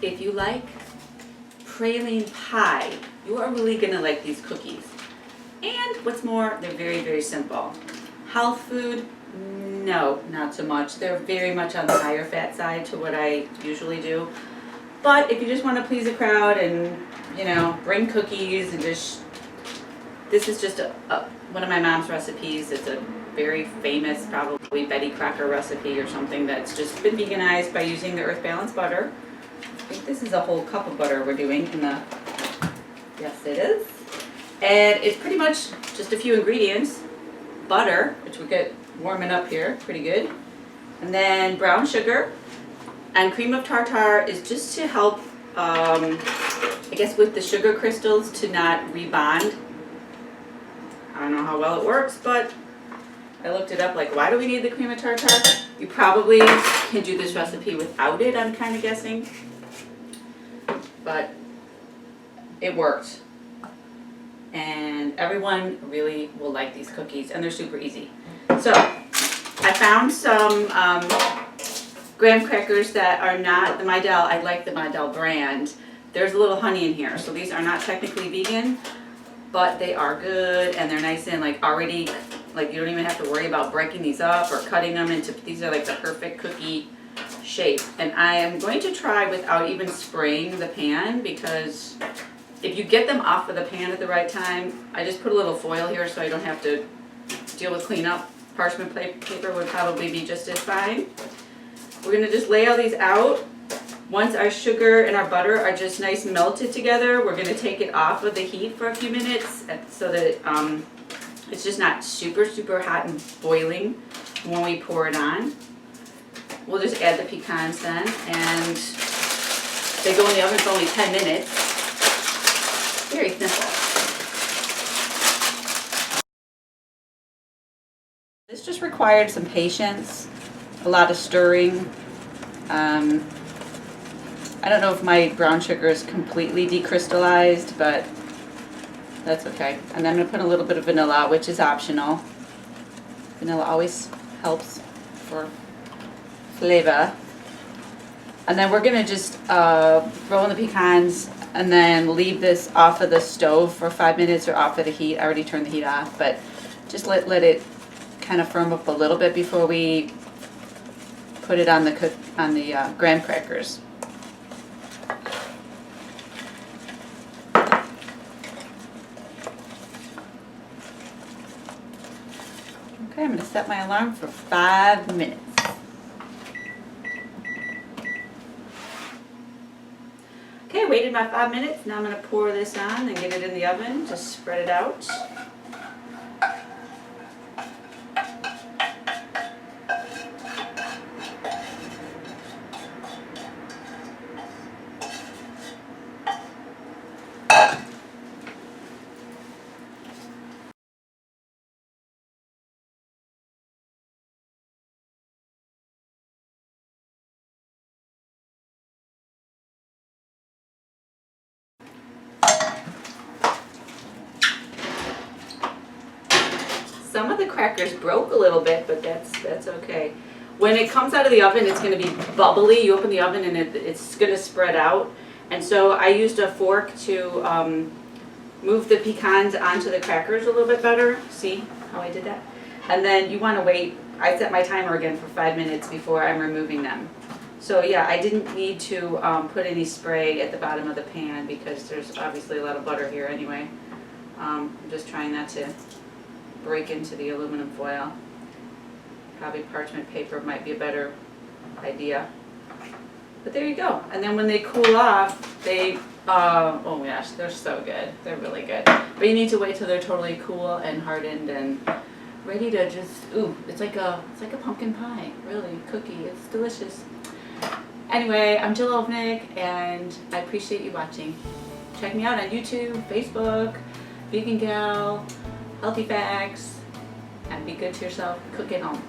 if you like praline pie, you are really gonna like these cookies. And what's more, they're very, very simple. Health food, no, not so much. They're very much on the higher fat side to what I usually do. But if you just want to please a crowd and, you know, bring cookies and just, this is just one of my mom's recipes. It's a very famous, probably Betty Crocker recipe or something that's just been veganized by using the Earth Balance butter. I think this is a whole cup of butter we're doing in the, yes it is. And it's pretty much just a few ingredients. Butter, which we get warming up here, pretty good. And then brown sugar. And cream of tartar is just to help, I guess with the sugar crystals to not rebond. I don't know how well it works, but I looked it up, like why do we need the cream of tartar? You probably can do this recipe without it, I'm kind of guessing. But it worked. And everyone really will like these cookies, and they're super easy. So I found some graham crackers that are not the Midel. I like the Midel brand. There's a little honey in here, so these are not technically vegan, but they are good, and they're nice and like already, like you don't even have to worry about breaking these up or cutting them into, these are like the perfect cookie shape. And I am going to try without even spraying the pan, because if you get them off of the pan at the right time, I just put a little foil here so I don't have to deal with cleanup. Parchment paper would probably be just as fine. We're going to just lay all these out. Once our sugar and our butter are just nice melted together, we're going to take it off of the heat for a few minutes so that it's just not super, super hot and boiling when we pour it on. We'll just add the pecans then, and they go in the oven for only 10 minutes. Very simple. This just required some patience, a lot of stirring. I don't know if my brown sugar is completely decrystallized, but that's okay. And I'm going to put a little bit of vanilla, which is optional. Vanilla always helps for flavor. And then we're going to just throw in the pecans and then leave this off of the stove for 5 minutes or off of the heat. I already turned the heat off, but just let it kind of firm up a little bit before we put it on the graham crackers. Okay, I'm going to set my alarm for 5 minutes. Okay, waited my 5 minutes. Now I'm going to pour this on and get it in the oven. Just spread it out. Some of the crackers broke a little bit, but that's okay. When it comes out of the oven, it's going to be bubbly. You open the oven and it's going to spread out. And so I used a fork to move the pecans onto the crackers a little bit better. See how I did that? And then you want to wait. I set my timer again for 5 minutes before I'm removing them. So yeah, I didn't need to put any spray at the bottom of the pan because there's obviously a lot of butter here anyway. I'm just trying not to break into the aluminum foil. Probably parchment paper might be a better idea. But there you go. And then when they cool off, they, oh gosh, they're so good. They're really good. But you need to wait till they're totally cool and hardened and ready to just, ooh, it's like a pumpkin pie, really, cookie. It's delicious. Anyway, I'm Jill Ovnick, and I appreciate you watching. Check me out on YouTube, Facebook, Vegan Gal, Healthy Facts, and be good to yourself. Cook at home.